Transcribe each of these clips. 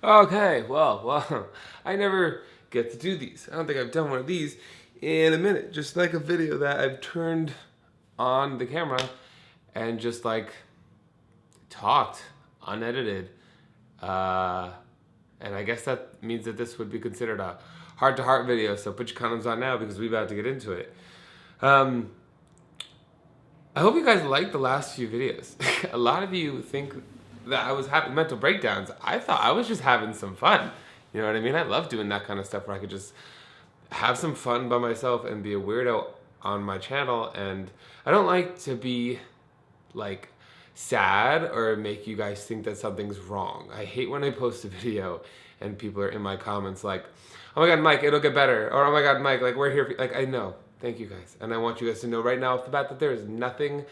Okay, well, I never get to do these. I don't think I've done one of these in a minute. Just like a video that I've turned on the camera and just like talked, unedited. And I guess that means that this would be considered a heart-to-heart video, so put your condoms on now because we're about to get into it. I hope you guys liked the last few videos. A lot of you think that I was having mental breakdowns. I thought I was just having some fun. You know what I mean? I love doing that kind of stuff where I could just have some fun by myself and be a weirdo on my channel. And I don't like to be like sad or make you guys think that something's wrong. I hate when I post a video and people are in my comments like, oh my God, Mike, it'll get better. Or, oh my God, Mike, like we're here. Like, I know. Thank you guys. And I want you guys to know right now off the bat that there is nothing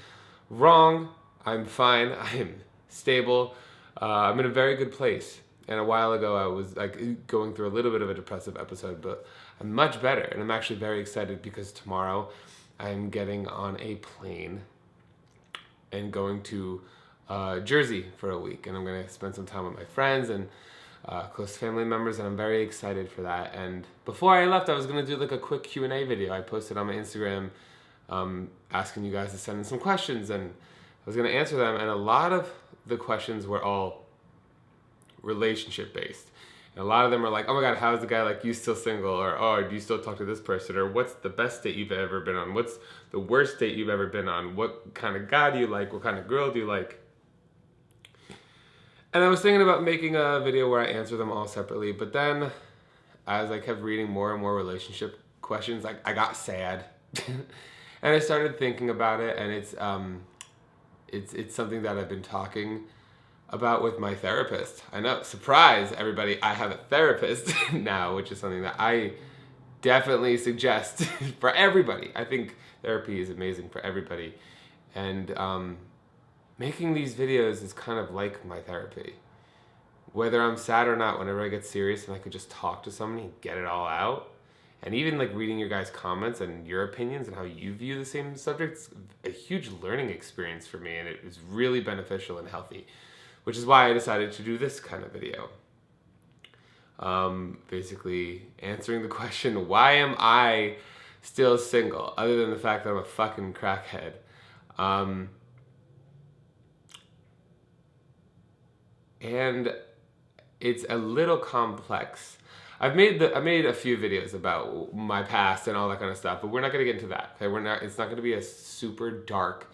wrong. I'm fine. I am stable. I'm in a very good place. And a while ago, I was like going through a little bit of a depressive episode, but I'm much better. And I'm actually very excited because tomorrow I'm getting on a plane and going to Jersey for a week. And I'm going to spend some time with my friends and close family members, and I'm very excited for that. And before I left, I was going to do like a quick Q&A video. I posted on my Instagram asking you guys to send in some questions, and I was going to answer them. And a lot of the questions were all relationship based. And a lot of them are like, oh my God, how's the guy, like, you still single? Or, oh, do you still talk to this person? Or what's the best date you've ever been on? What's the worst date you've ever been on? What kind of guy do you like? What kind of girl do you like? And I was thinking about making a video where I answer them all separately, but then as I kept reading more and more relationship questions, I got sad. And I started thinking about it, and it's something that I've been talking about with my therapist. I know, surprise everybody, I have a therapist now, which is something that I definitely suggest for everybody. I think therapy is amazing for everybody. And making these videos is kind of like my therapy. Whether I'm sad or not, whenever I get serious and I could just talk to somebody and get it all out, and even like reading your guys' comments and your opinions and how you view the same subjects, a huge learning experience for me, and it was really beneficial and healthy, which is why I decided to do this kind of video. Basically answering the question, why am I still single, other than the fact that I'm a fucking crackhead? And it's a little complex. I made a few videos about my past and all that kind of stuff, but we're not gonna get into that. Okay, it's not gonna be a super dark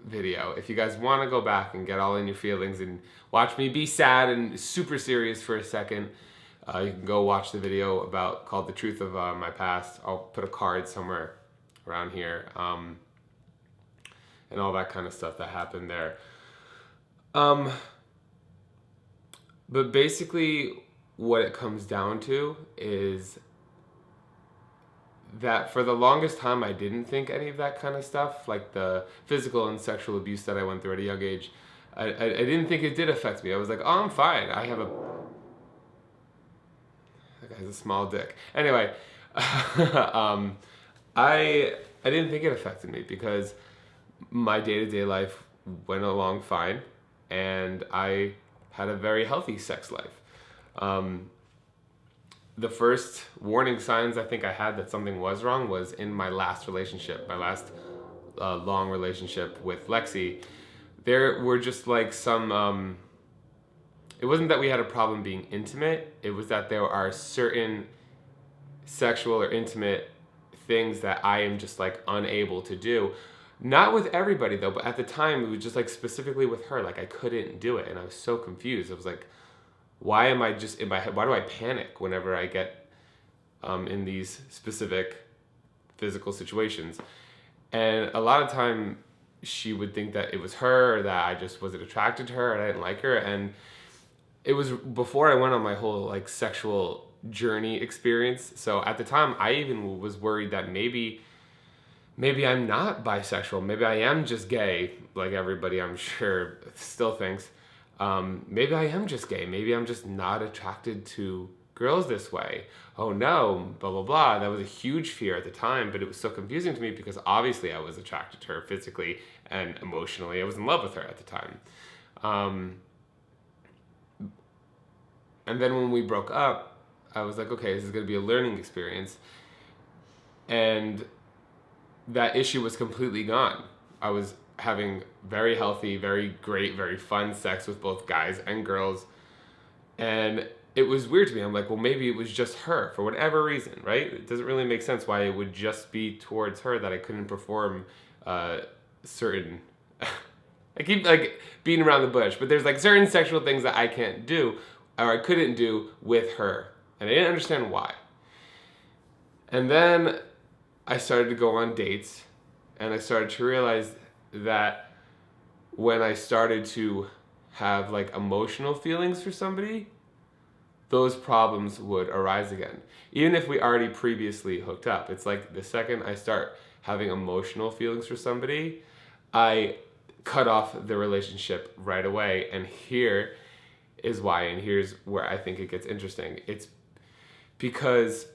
video. If you guys want to go back and get all in your feelings and watch me be sad and super serious for a second, you can go watch the video called "The Truth of My Past." I'll put a card somewhere around here, and all that kind of stuff that happened there. But basically what it comes down to is that for the longest time I didn't think any of that kind of stuff, like the physical and sexual abuse that I went through at a young age, I didn't think it did affect me. I was like, oh, I'm fine. That guy has a small dick. Anyway, I didn't think it affected me because my day-to-day life went along fine, and I had a very healthy sex life. The first warning signs I think I had that something was wrong was in my last relationship, my last long relationship with Lexi. There were just like some, it wasn't that we had a problem being intimate, it was that there are certain sexual or intimate things that I am just like unable to do. Not with everybody though, but at the time it was just like specifically with her, like I couldn't do it, and I was so confused. I was like, why am I just in my head? Why do I panic whenever I get in these specific physical situations? And a lot of time she would think that it was her, or that I just wasn't attracted to her and I didn't like her. And it was before I went on my whole like sexual journey experience. So at the time I even was worried that maybe I'm not bisexual. Maybe I am just gay, like everybody I'm sure still thinks. Maybe I am just gay. Maybe I'm just not attracted to girls this way. Oh no, blah, blah, blah. That was a huge fear at the time, but it was so confusing to me because obviously I was attracted to her physically and emotionally. I was in love with her at the time. And then when we broke up, I was like, okay, this is going to be a learning experience. And that issue was completely gone. I was having very healthy, very great, very fun sex with both guys and girls. And it was weird to me. I'm like, well, maybe it was just her for whatever reason, right? It doesn't really make sense why it would just be towards her that I couldn't perform certain... I keep like beating around the bush, but there's like certain sexual things that I can't do or I couldn't do with her. And I didn't understand why. And then I started to go on dates, and I started to realize that when I started to have like emotional feelings for somebody, those problems would arise again. Even if we already previously hooked up. It's like the second I start having emotional feelings for somebody, I cut off the relationship right away. And here is why, and here's where I think it gets interesting. It's because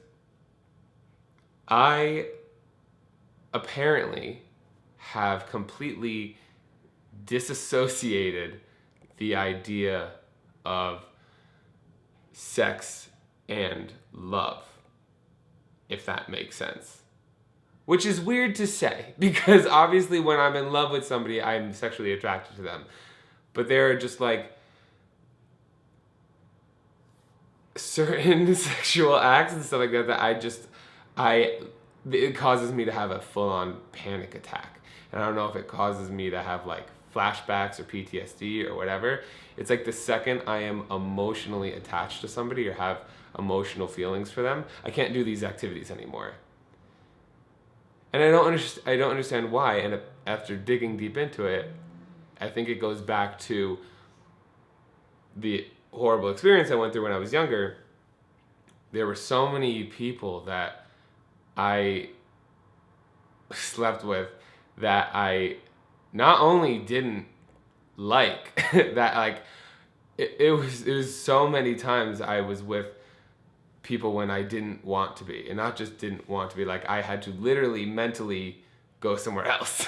I apparently have completely disassociated the idea of sex and love, if that makes sense. Which is weird to say, because obviously when I'm in love with somebody, I'm sexually attracted to them. But there are just like certain sexual acts and stuff like that that it causes me to have a full-on panic attack. And I don't know if it causes me to have like flashbacks or PTSD or whatever. It's like the second I am emotionally attached to somebody or have emotional feelings for them, I can't do these activities anymore. And I don't understand why. And after digging deep into it, I think it goes back to the horrible experience I went through when I was younger. There were so many people that I slept with that I not only didn't like, that like it was so many times I was with people when I didn't want to be, and not just didn't want to be, like I had to literally mentally go somewhere else.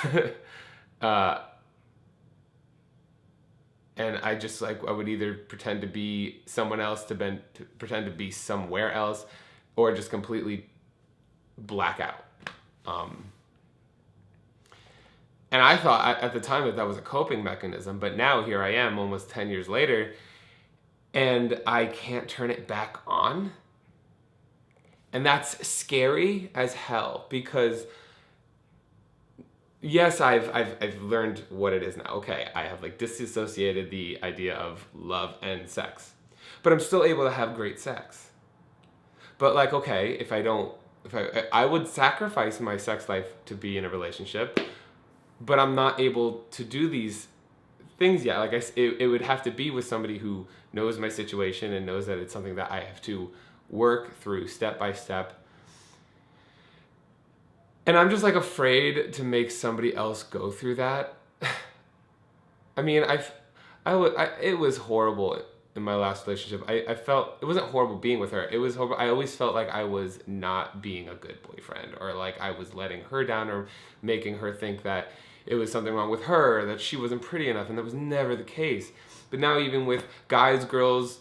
And I just like, I would either pretend to be someone else to pretend to be somewhere else, or just completely black out. And I thought at the time that was a coping mechanism, but now here I am almost 10 years later, and I can't turn it back on. And that's scary as hell, because yes, I've learned what it is now. Okay, I have like disassociated the idea of love and sex, but I'm still able to have great sex. But like, okay, I would sacrifice my sex life to be in a relationship, but I'm not able to do these things yet. Like it would have to be with somebody who knows my situation and knows that it's something that I have to work through step by step. And I'm just like afraid to make somebody else go through that. I mean, it was horrible in my last relationship. I felt, it wasn't horrible being with her. It was horrible. I always felt like I was not being a good boyfriend, or like I was letting her down, or making her think that it was something wrong with her, or that she wasn't pretty enough, and that was never the case. But now even with guys, girls,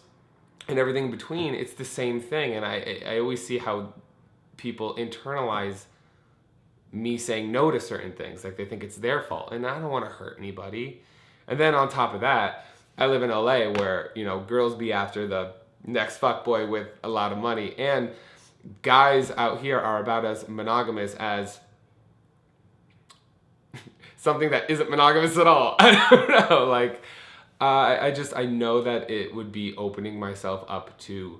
and everything in between, it's the same thing. And I always see how people internalize me saying no to certain things. Like they think it's their fault, and I don't want to hurt anybody. And then on top of that, I live in LA where, you know, girls be after the next fuckboy with a lot of money, and guys out here are about as monogamous as something that isn't monogamous at all. I don't know, like I know that it would be opening myself up to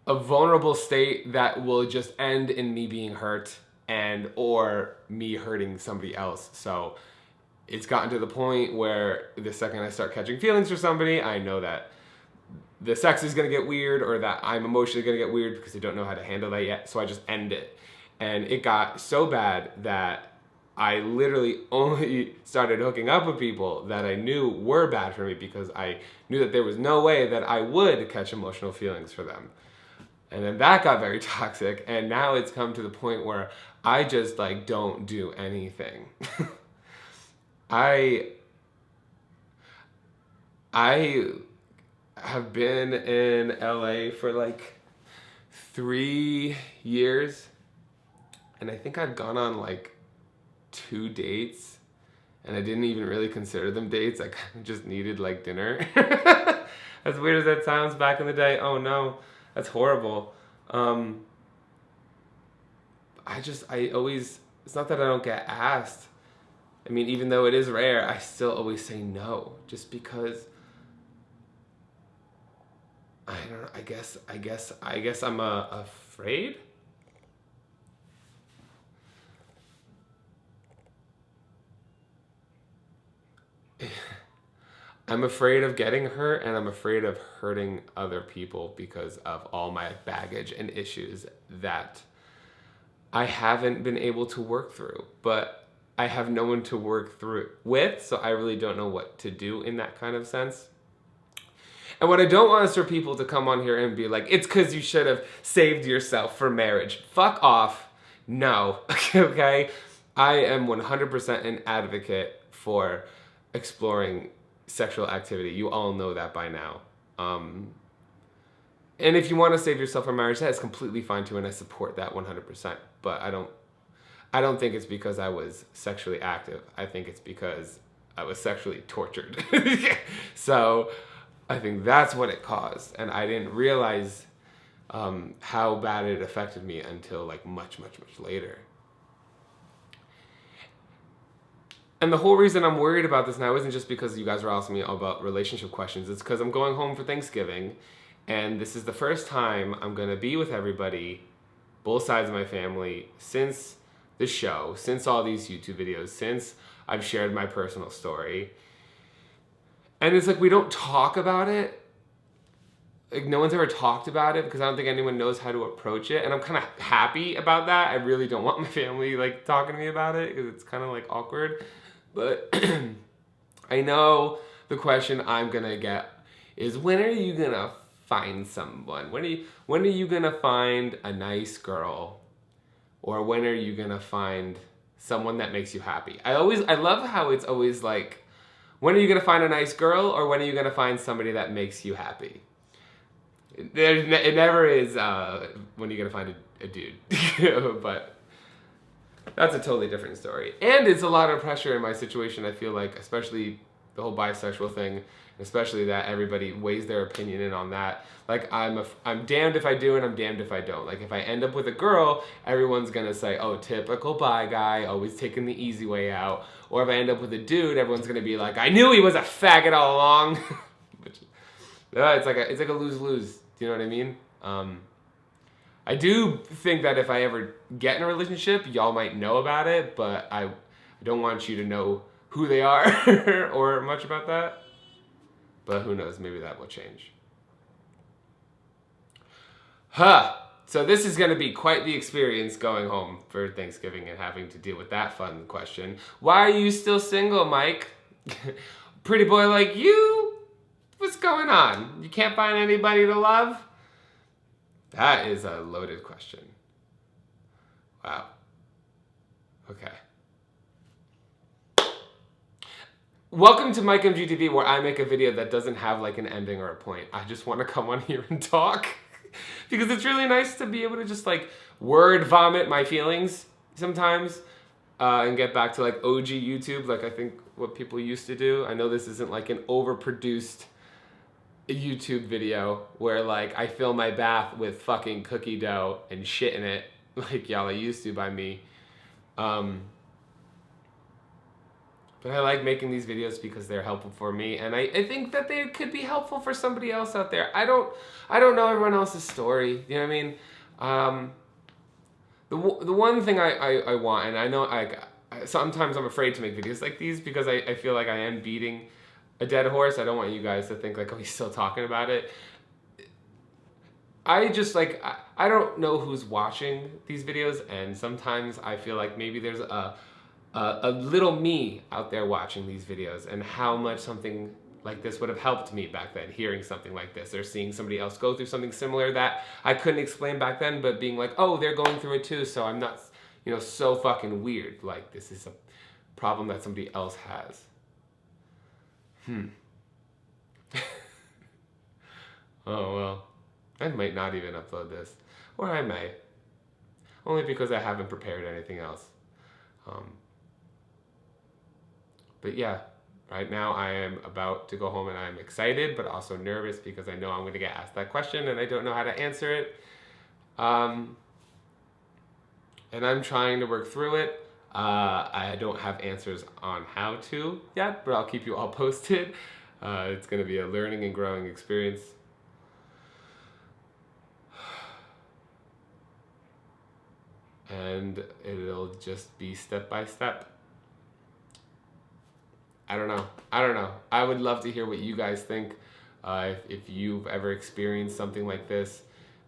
a vulnerable state that will just end in me being hurt or me hurting somebody else. So it's gotten to the point where the second I start catching feelings for somebody, I know that the sex is going to get weird, or that I'm emotionally going to get weird because I don't know how to handle that yet. So I just end it. And it got so bad that I literally only started hooking up with people that I knew were bad for me, because I knew that there was no way that I would catch emotional feelings for them. And then that got very toxic, and now it's come to the point where I just like don't do anything. I have been in LA for like 3 years, and I think I've gone on like 2 dates, and I didn't even really consider them dates. I kind of just needed like dinner. As weird as that sounds back in the day, oh no, that's horrible. It's not that I don't get asked. I mean, even though it is rare, I still always say no, just because I don't know, I guess I'm afraid. I'm afraid of getting hurt, and I'm afraid of hurting other people because of all my baggage and issues that I haven't been able to work through. But I have no one to work through it with, so I really don't know what to do in that kind of sense. And what I don't want is for people to come on here and be like, it's because you should have saved yourself for marriage. Fuck off. No. Okay? I am 100% an advocate for exploring sexual activity. You all know that by now. And if you want to save yourself for marriage, that is completely fine too, and I support that 100%. But I don't think it's because I was sexually active. I think it's because I was sexually tortured. So I think that's what it caused, and I didn't realize how bad it affected me until like much later. And the whole reason I'm worried about this now isn't just because you guys are asking me about relationship questions. It's because I'm going home for Thanksgiving, and this is the first time I'm going to be with everybody, both sides of my family, since the show, since all these YouTube videos, since I've shared my personal story. And it's like we don't talk about it. Like no one's ever talked about it because I don't think anyone knows how to approach it. And I'm kind of happy about that. I really don't want my family like talking to me about it because it's kind of like awkward. But I know the question I'm gonna get is, when are you gonna find someone? When are you gonna find a nice girl? Or when are you gonna find someone that makes you happy? I love how it's always like, when are you gonna find a nice girl, or when are you gonna find somebody that makes you happy? It never is when are you gonna find a dude. But that's a totally different story. And it's a lot of pressure in my situation, I feel like, especially the whole bisexual thing, especially that everybody weighs their opinion in on that. Like, I'm damned if I do and I'm damned if I don't. Like, if I end up with a girl, everyone's gonna say, oh, typical bi guy, always taking the easy way out. Or if I end up with a dude, everyone's gonna be like, I knew he was a faggot all along. It's like a lose-lose. Do you know what I mean? I do think that if I ever get in a relationship, y'all might know about it, but I don't want you to know who they are or much about that. But who knows, maybe that will change. So this is going to be quite the experience going home for Thanksgiving and having to deal with that fun question. Why are you still single, Mike? Pretty boy like you? What's going on? You can't find anybody to love? That is a loaded question. Wow. Okay. Welcome to MikeMGTV, where I make a video that doesn't have like an ending or a point. I just want to come on here and talk because it's really nice to be able to just like word vomit my feelings sometimes and get back to like OG YouTube, like I think what people used to do. I know this isn't like an overproduced YouTube video where like I fill my bath with fucking cookie dough and shit in it like y'all are used to by me. But I like making these videos because they're helpful for me, and I think that they could be helpful for somebody else out there. I don't know everyone else's story. You know what I mean? The one thing I want, and I know sometimes I'm afraid to make videos like these because I feel like I am beating a dead horse. I don't want you guys to think like, oh, he's still talking about it. I just like, I don't know who's watching these videos, and sometimes I feel like maybe there's a little me out there watching these videos, and how much something like this would have helped me back then, hearing something like this, or seeing somebody else go through something similar that I couldn't explain back then, but being like, oh, they're going through it too, so I'm not, you know, so fucking weird. Like, this is a problem that somebody else has. Oh, well, I might not even upload this. Or I may. Only because I haven't prepared anything else. But yeah, right now I am about to go home and I'm excited, but also nervous because I know I'm going to get asked that question and I don't know how to answer it. And I'm trying to work through it. I don't have answers on how to yet, but I'll keep you all posted. It's going to be a learning and growing experience. And it'll just be step by step. I don't know. I would love to hear what you guys think. If you've ever experienced something like this,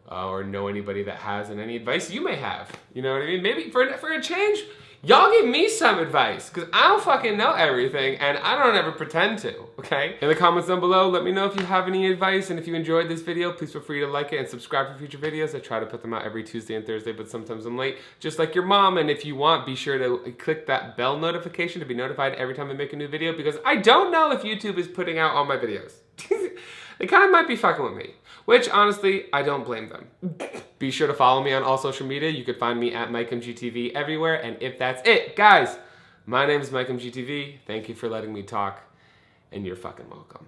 or know anybody that has, and any advice you may have. You know what I mean? Maybe for a change, y'all give me some advice, because I don't fucking know everything, and I don't ever pretend to, okay? In the comments down below, let me know if you have any advice, and if you enjoyed this video, please feel free to like it and subscribe for future videos. I try to put them out every Tuesday and Thursday, but sometimes I'm late, just like your mom. And if you want, be sure to click that bell notification to be notified every time I make a new video, because I don't know if YouTube is putting out all my videos. They kind of might be fucking with me, which honestly, I don't blame them. Be sure to follow me on all social media. You can find me at MikeMGTV everywhere. And if that's it, guys, my name is MikeMGTV. Thank you for letting me talk, and you're fucking welcome.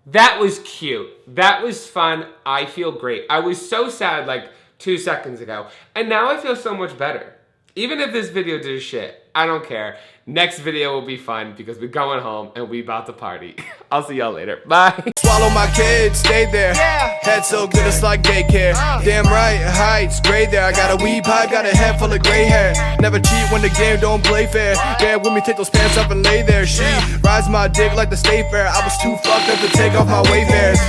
That was cute. That was fun. I feel great. I was so sad like 2 seconds ago, and now I feel so much better. Even if this video did shit, I don't care. Next video will be fun because we're going home and we about to party. I'll see y'all later. Bye. Swallow my kids, stay there. Head so good it's like daycare. Damn right, heights, gray there. I got a weed pipe, got a head full of gray hair. Never cheat when the game don't play fair. Bear with me, take those pants off and lay there. She rides my dick like the state fair. I was too fucked up to take off my Wayfares.